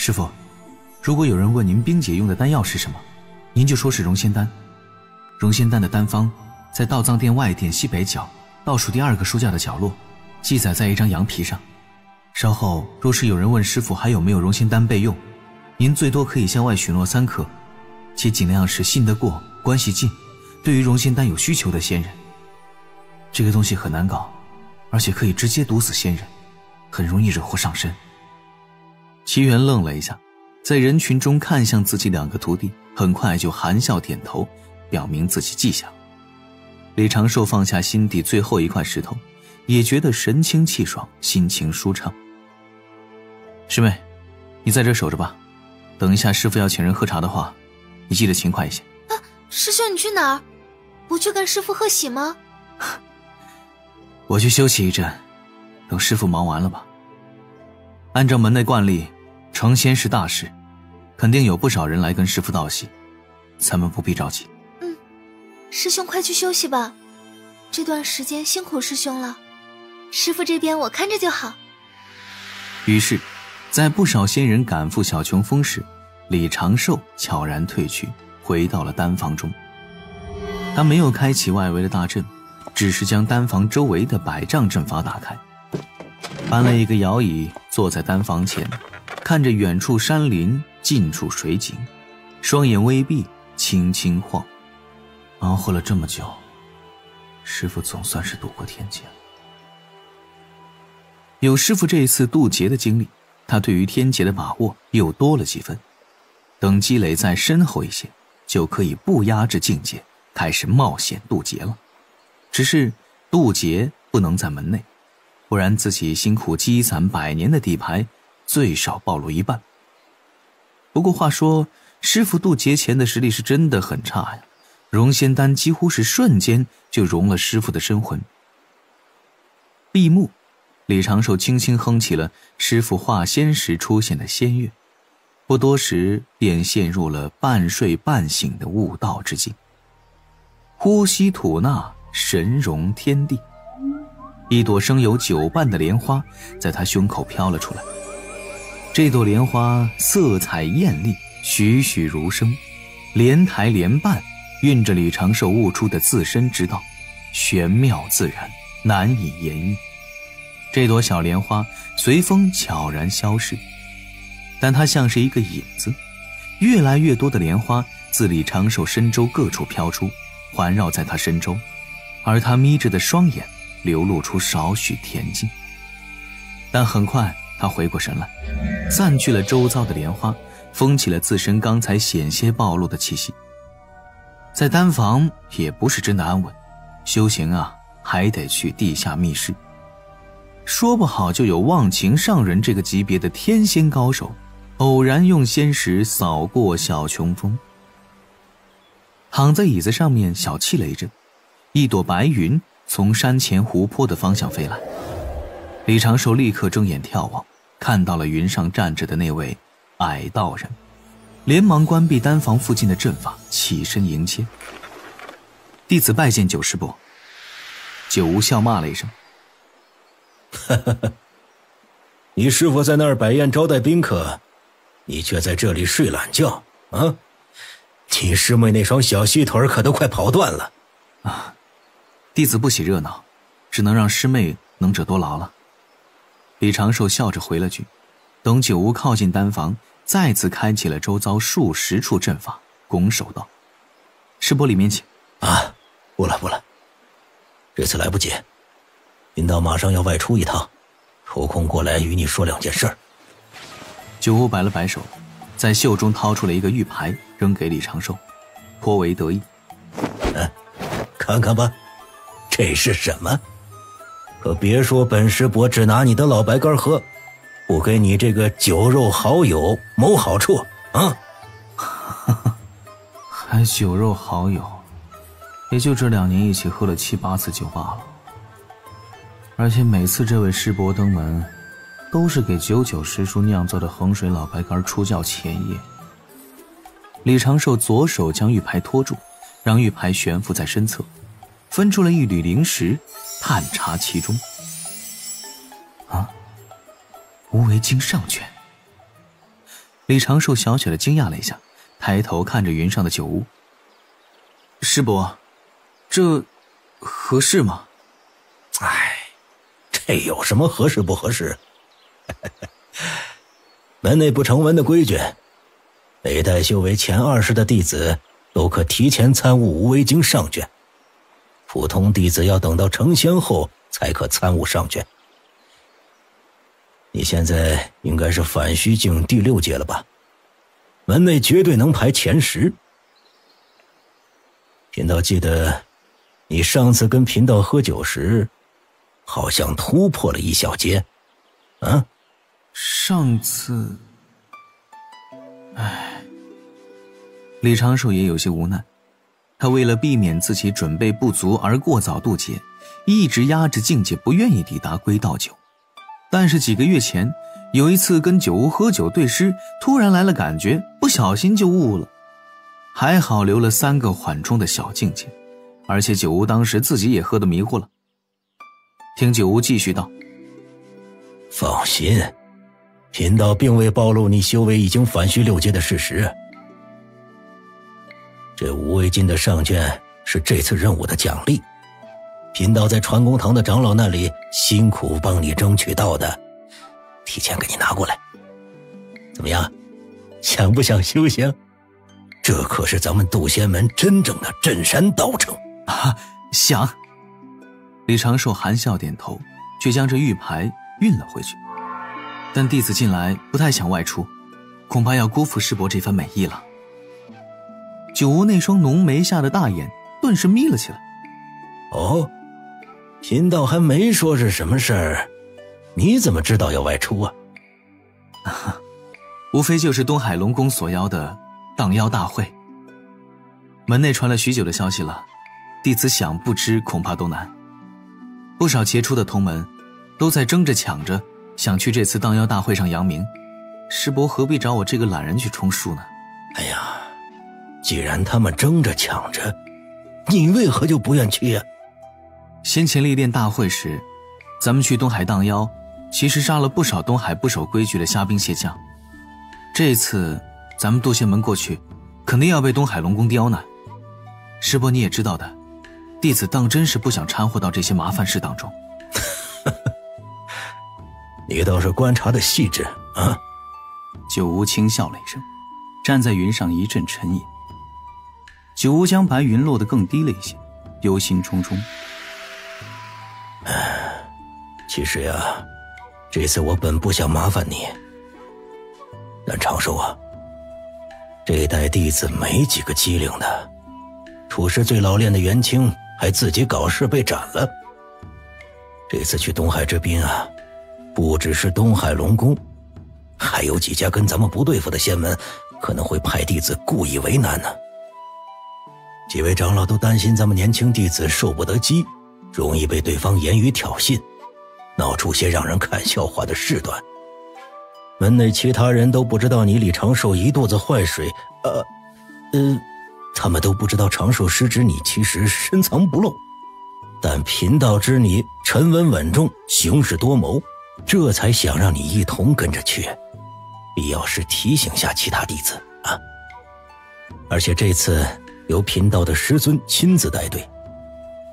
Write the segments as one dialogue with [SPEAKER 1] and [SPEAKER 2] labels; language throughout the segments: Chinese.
[SPEAKER 1] 师傅，如果有人问您冰姐用的丹药是什么，您就说是荣仙丹。荣仙丹的丹方在道藏殿外殿西北角倒数第2个书架的角落，记载在一张羊皮上。稍后若是有人问师傅还有没有荣仙丹备用，您最多可以向外许诺3颗，且尽量是信得过、关系近，对于荣仙丹有需求的仙人。这个东西很难搞，而且可以直接毒死仙人，很容易惹祸上身。齐元愣了一下，在人群中看向自己2个徒弟，很快就含笑点头，表明自己记下。李长寿放下心底最后一块石头，也觉得神清气爽，心情舒畅。师妹，你在这守着吧，等一下师父要请人喝茶的话，你记得勤快一些。
[SPEAKER 2] 师兄你去哪儿？不去跟师父贺喜吗？
[SPEAKER 1] 我去休息一阵，等师父忙完了吧。按照门内惯例，成仙是大事，肯定有不少人来跟师父道喜，咱们不必着急。
[SPEAKER 2] 师兄快去休息吧，这段时间辛苦师兄了，师父这边我看着就好。
[SPEAKER 1] 于是在不少仙人赶赴小琼峰时，李长寿悄然退去，回到了丹房中。他没有开启外围的大阵，只是将丹房周围的100丈阵法打开，搬了一个摇椅坐在丹房前，看着远处山林，近处水景，双眼微闭，轻轻晃。熬活了这么久，师父总算是渡过天劫了。有师父这一次渡劫的经历，他对于天劫的把握又多了几分。等积累再深厚一些，就可以不压制境界，开始冒险渡劫了。只是渡劫不能在门内，不然自己辛苦积攒100年的底牌最少暴露一半。不过话说，师父渡劫前的实力是真的很差呀，荣仙丹几乎是瞬间就融了师父的身魂。闭目，李长寿轻轻哼起了师父化仙时出现的仙乐，不多时便陷入了半睡半醒的悟道之境。呼吸吐纳，神融天地。一朵生有9瓣的莲花在他胸口飘了出来，这朵莲花色彩艳丽，栩栩如生，莲台莲瓣蕴着李长寿悟出的自身之道，玄妙自然，难以言喻。这朵小莲花随风悄然消逝，但它像是一个影子，越来越多的莲花自李长寿身周各处飘出，环绕在他身周，而他眯着的双眼流露出少许恬静。但很快他回过神来，散去了周遭的莲花，封起了自身刚才险些暴露的气息。在丹房也不是真的安稳，修行啊还得去地下密室，说不好就有忘情上人这个级别的天仙高手偶然用仙石扫过小琼峰。躺在椅子上面小憩了一阵，一朵白云从山前湖泊的方向飞来，李长寿立刻睁眼眺望，看到了云上站着的那位矮道人，连忙关闭丹房附近的阵法，起身迎接。弟子拜见九师伯。九无笑骂了一声，
[SPEAKER 3] 你师父在那儿摆宴招待宾客，你却在这里睡懒觉啊！你师妹那双小细腿可都快跑断了
[SPEAKER 1] 啊！弟子不喜热闹，只能让师妹能者多劳了。李长寿笑着回了句，等九无靠近丹房，再次开启了周遭数10处阵法，拱手道：师伯里面请。
[SPEAKER 3] 啊，不了，这次来不及，贫道马上要外出一趟，抽空过来与你说2件事。
[SPEAKER 1] 九无摆了摆手，在袖中掏出了一个玉牌，扔给李长寿，颇为得意。
[SPEAKER 3] 看看吧，这是什么？可别说本师伯只拿你的老白干喝，不给你这个酒肉好友谋好处啊！
[SPEAKER 1] 还酒肉好友，也就这2年一起喝了7、8次酒罢了。而且每次这位师伯登门，都是给99师叔酿造的衡水老白干出教前夜。李长寿左手将玉牌托住，让玉牌悬浮在身侧，分出了一缕灵石，探查其中。无为经上卷，李长寿小小的惊讶了一下，抬头看着云上的酒屋。师伯，这合适吗？
[SPEAKER 3] 哎，这有什么合适不合适？门内不成文的规矩，每代修为前20的弟子都可提前参悟无为经上卷，普通弟子要等到成仙后才可参悟上卷。你现在应该是反虚境第6阶了吧？门内绝对能排前10。贫道记得你上次跟贫道喝酒时好像突破了一小阶啊？
[SPEAKER 1] 上次……李长寿也有些无奈，他为了避免自己准备不足而过早渡劫，一直压制境界，不愿意抵达归道九。但是几个月前有一次跟酒屋喝酒对诗，突然来了感觉，不小心就悟了。还好留了3个缓冲的小境界，而且酒屋当时自己也喝得迷糊了。听酒屋继续道：
[SPEAKER 3] 放心，贫道并未暴露你修为已经反虚6阶的事实。这无为金的上卷是这次任务的奖励，贫道在传功堂的长老那里辛苦帮你争取到的，提前给你拿过来。怎么样，想不想修行？这可是咱们渡仙门真正的镇山道程
[SPEAKER 1] 啊！想。李长寿含笑点头，却将这玉牌运了回去。但弟子近来不太想外出，恐怕要辜负师伯这番美意了。酒屋那双浓眉下的大眼顿时眯了起来。
[SPEAKER 3] 哦，贫道还没说是什么事儿，你怎么知道要外出啊？
[SPEAKER 1] 无非就是东海龙宫所邀的荡妖大会。门内传了许久的消息了，弟子想不知恐怕都难。不少杰出的同门都在争着抢着想去这次荡妖大会上扬名，师伯何必找我这个懒人去充数呢？
[SPEAKER 3] 哎呀，既然他们争着抢着，你为何就不愿去啊？
[SPEAKER 1] 先前历练大会时，咱们去东海荡妖，其实杀了不少东海不守规矩的虾兵蟹将。这次咱们渡仙门过去，肯定要被东海龙宫刁难。师伯你也知道的，弟子当真是不想掺和到这些麻烦事当中。
[SPEAKER 3] 你倒是观察的细致啊！
[SPEAKER 1] 九屋轻笑了一声，站在云上一阵沉吟。九屋将白云落得更低了一些，忧心忡忡。
[SPEAKER 3] 其实呀，这次我本不想麻烦你，但长寿啊，这一代弟子没几个机灵的，处事最老练的元清还自己搞事被斩了。这次去东海这边啊，不只是东海龙宫，还有几家跟咱们不对付的仙门可能会派弟子故意为难呢。几位长老都担心咱们年轻弟子受不得激，容易被对方言语挑衅，闹出些让人看笑话的事端。门内其他人都不知道你李长寿一肚子坏水，他们都不知道长寿师知你其实深藏不露，但贫道知你沉稳稳重，行事多谋，这才想让你一同跟着去，必要时提醒下其他弟子啊。而且这次由贫道的师尊亲自带队，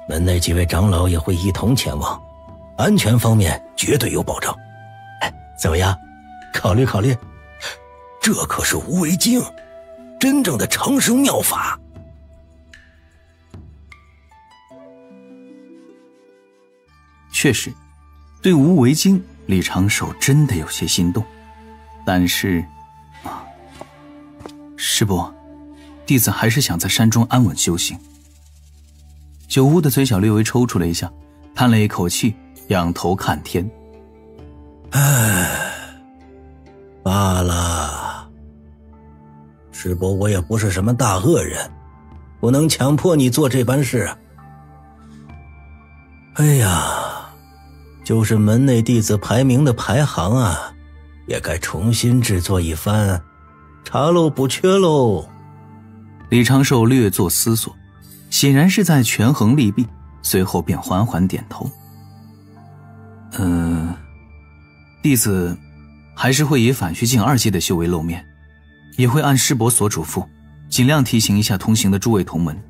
[SPEAKER 3] 门内几位长老也会一同前往，安全方面绝对有保障。怎么样，考虑考虑？这可是无为经，真正的长生妙法。
[SPEAKER 1] 确实，对无为经李长寿真的有些心动，但是师伯，弟子还是想在山中安稳修行。九屋的嘴角略微抽搐了一下，叹了一口气，仰头看天。
[SPEAKER 3] 罢了，师伯我也不是什么大恶人，不能强迫你做这般事。哎呀，就是门内弟子排名的排行啊，也该重新制作一番，查漏补缺喽。
[SPEAKER 1] 李长寿略作思索，显然是在权衡利弊，随后便缓缓点头。弟子还是会以反虚境2阶的修为露面，也会按师伯所嘱咐，尽量提醒一下同行的诸位同门，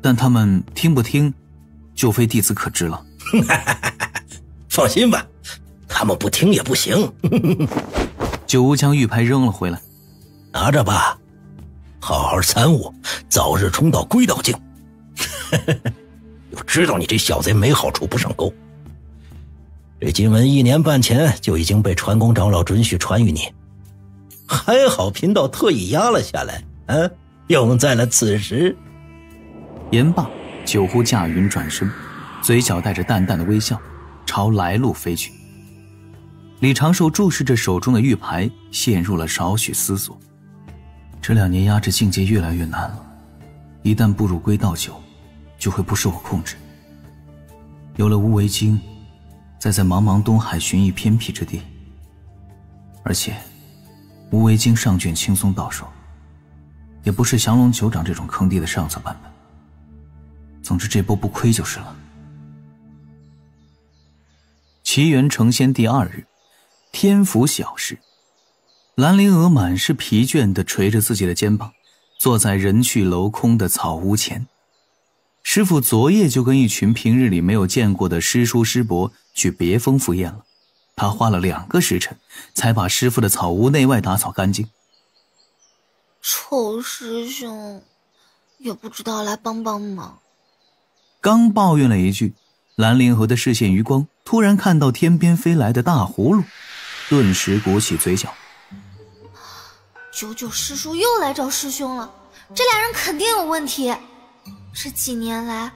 [SPEAKER 1] 但他们听不听，就非弟子可知了。
[SPEAKER 3] 放心吧，他们不听也不行。
[SPEAKER 1] 九乌将玉牌扔了回来，
[SPEAKER 3] 拿着吧，好好参悟，早日冲到归道境。我知道你这小贼没好处不上钩。这经文1年半前就已经被传功长老准许传于你，还好贫道特意压了下来，用在了此时。
[SPEAKER 1] 言罢，九呼驾云转身，嘴角带着淡淡的微笑，朝来路飞去。李长寿注视着手中的玉牌，陷入了少许思索。这2年压制境界越来越难了，一旦步入归道九，就会不受我控制。有了无为经，再在茫茫东海寻一偏僻之地，而且无为经上卷轻松到手，也不是降龙九掌这种坑爹的上册版本。总之这波不亏就是了。奇缘成仙第2日，天府小市，兰陵娥满是疲倦地捶着自己的肩膀，坐在人去楼空的草屋前。师父昨夜就跟一群平日里没有见过的师叔师伯去别峰赴宴了，他花了2个时辰才把师父的草屋内外打扫干净。
[SPEAKER 2] 臭师兄，也不知道来帮帮忙。
[SPEAKER 1] 刚抱怨了一句，兰陵娥的视线余光突然看到天边飞来的大葫芦，顿时鼓起嘴角。
[SPEAKER 2] 九九师叔又来找师兄了，这俩人肯定有问题。这几年来，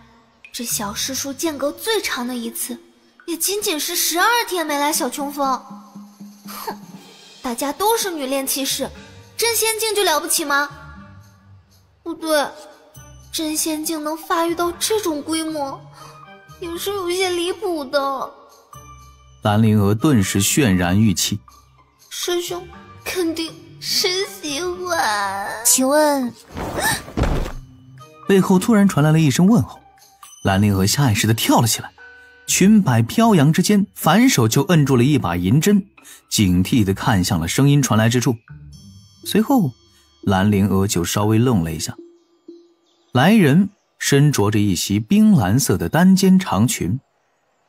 [SPEAKER 2] 这小师叔间隔最长的一次，也仅仅是12天没来小琼峰。哼，大家都是女炼气士，真仙境就了不起吗？不对，真仙境能发育到这种规模，也是有些离谱的。
[SPEAKER 1] 兰陵娥顿时渲然欲泣。
[SPEAKER 2] 师兄肯定是喜欢。
[SPEAKER 4] 请问，
[SPEAKER 1] 背后突然传来了一声问候，兰陵娥下意识地跳了起来，裙摆飘扬之间，反手就摁住了一把银针，警惕地看向了声音传来之处。随后兰陵娥就稍微愣了一下，来人身着着一袭冰蓝色的单肩长裙，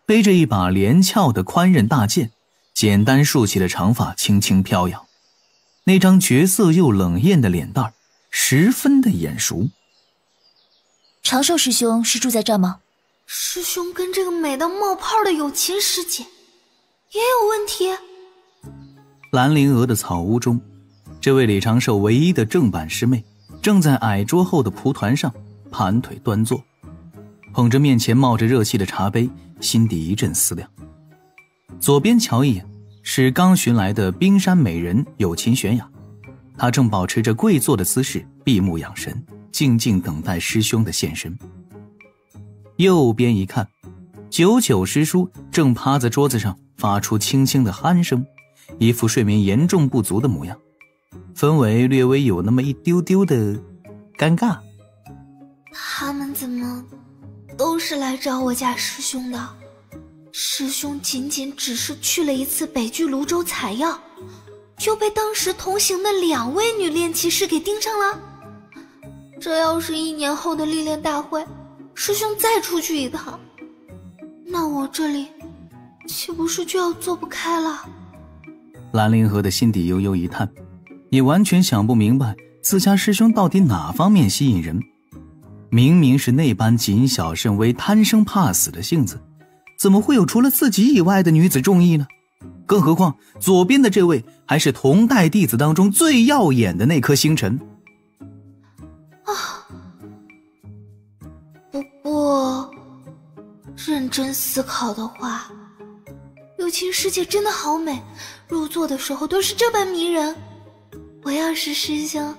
[SPEAKER 1] 背着一把连翘的宽刃大剑，简单竖起的长发轻轻飘扬，那张绝色又冷艳的脸蛋十分的眼熟。
[SPEAKER 4] 长寿师兄是住在这吗？
[SPEAKER 2] 师兄跟这个美到冒泡的有琴师姐也有问题。
[SPEAKER 1] 兰陵娥的草屋中，这位李长寿唯一的正版师妹正在矮桌后的蒲团上盘腿端坐，捧着面前冒着热气的茶杯，心底一阵思量。左边瞧一眼，是刚寻来的冰山美人有琴玄雅，她正保持着跪坐的姿势，闭目养神，静静等待师兄的现身。右边一看，九九师叔正趴在桌子上发出轻轻的鼾声，一副睡眠严重不足的模样，氛围略微有那么一丢丢的尴尬。
[SPEAKER 2] 他们怎么都是来找我家师兄的？师兄仅仅只是去了一次北距泸州采药，就被当时同行的2位女炼气师给盯上了。这要是1年后的历练大会，师兄再出去一趟，那我这里岂不是就要做不开了？
[SPEAKER 1] 兰陵娥的心底悠悠一叹，也完全想不明白自家师兄到底哪方面吸引人。明明是那般谨小慎微、贪生怕死的性子，怎么会有除了自己以外的女子中意呢？更何况左边的这位还是同代弟子当中最耀眼的那颗星辰。
[SPEAKER 2] 不过认真思考的话，有情师姐真的好美，入座的时候都是这般迷人。我要是师兄，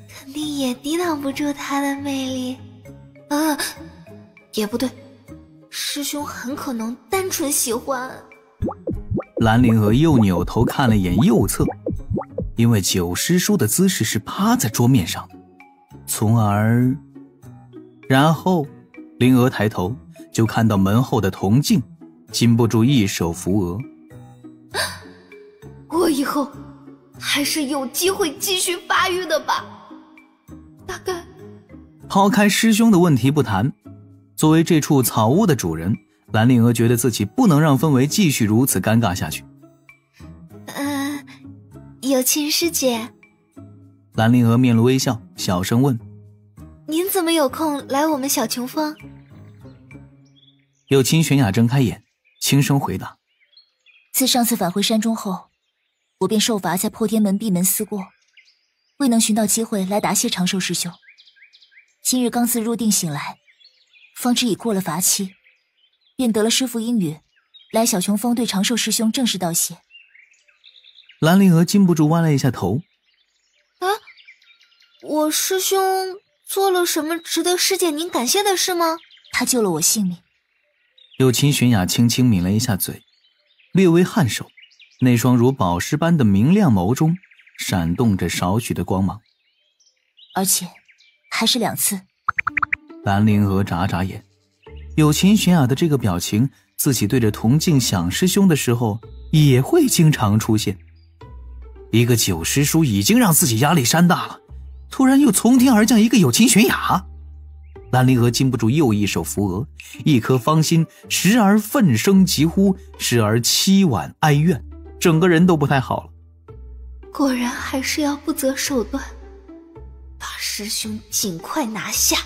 [SPEAKER 2] 肯定也抵挡不住她的魅力。也不对，师兄很可能单纯喜欢。
[SPEAKER 1] 兰陵娥又扭头看了一眼右侧，因为九师叔的姿势是趴在桌面上的，然后灵娥抬头就看到门后的铜镜，禁不住一手扶额。
[SPEAKER 2] 我以后还是有机会继续发育的吧。大概
[SPEAKER 1] 抛开师兄的问题不谈，作为这处草屋的主人，兰令娥觉得自己不能让氛围继续如此尴尬下去。
[SPEAKER 2] 有琴师姐。
[SPEAKER 1] 兰令娥面露微笑，小声问：
[SPEAKER 2] 您怎么有空来我们小琼峰？
[SPEAKER 1] 有琴玄雅睁开眼，轻声回答：
[SPEAKER 4] 自上次返回山中后，我便受罚在破天门闭门思过，未能寻到机会来答谢长寿师兄。今日刚自入定醒来，方知已过了罚期，便得了师父应允，来小琼峰对长寿师兄正式道谢。
[SPEAKER 1] 兰令娥禁不住弯了一下头。
[SPEAKER 2] 我师兄做了什么值得师姐您感谢的事吗？
[SPEAKER 4] 他救了我性命。
[SPEAKER 1] 有琴玄雅轻轻抿了一下嘴，略微颔首，那双如宝石般的明亮眸中闪动着少许的光芒。
[SPEAKER 4] 而且还是2次。
[SPEAKER 1] 兰令娥眨眨眼，有琴玄雅的这个表情，自己对着铜镜想师兄的时候也会经常出现。一个九师叔已经让自己压力山大了，突然又从天而降一个有琴玄雅。兰令娥禁不住又一手扶额，一颗芳心时而愤声疾呼，时而凄婉哀怨，整个人都不太好了。
[SPEAKER 2] 果然还是要不择手段，把师兄尽快拿下，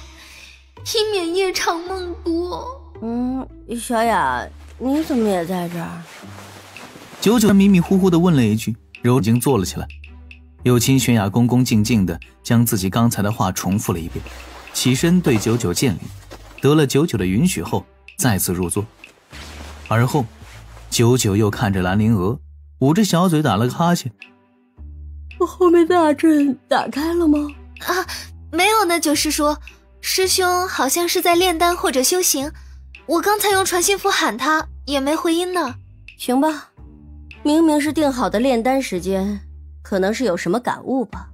[SPEAKER 2] 以免夜长梦多。
[SPEAKER 5] 小雅，你怎么也在这儿？
[SPEAKER 1] 九九迷迷糊糊地问了一句，柔已经坐了起来。有琴玄雅恭恭敬敬地将自己刚才的话重复了一遍，起身对九九见礼，得了九九的允许后再次入座。而后九九又看着兰令娥，捂着小嘴打了个哈欠。
[SPEAKER 5] 后面大阵打开了吗？
[SPEAKER 2] 没有呢，九师叔，师兄好像是在炼丹或者修行，我刚才用传心符喊他也没回音呢。
[SPEAKER 5] 行吧，明明是定好的炼丹时间，可能是有什么感悟吧。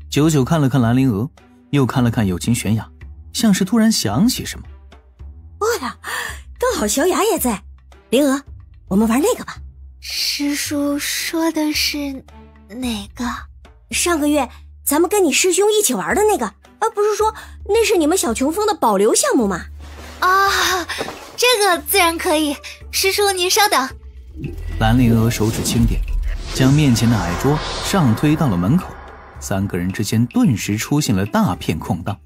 [SPEAKER 1] 九九看了看兰令娥，又看了看有琴玄雅，像是突然想起什么。
[SPEAKER 5] 呀，刚好小雅也在。灵娥，我们玩那个吧。
[SPEAKER 2] 师叔说的是哪个？
[SPEAKER 5] 上个月咱们跟你师兄一起玩的那个，不是说那是你们小琼峰的保留项目吗？
[SPEAKER 2] 这个自然可以，师叔您稍等。
[SPEAKER 1] 兰令娥手指轻点，将面前的矮桌上推到了门口，3个人之间顿时出现了大片空档。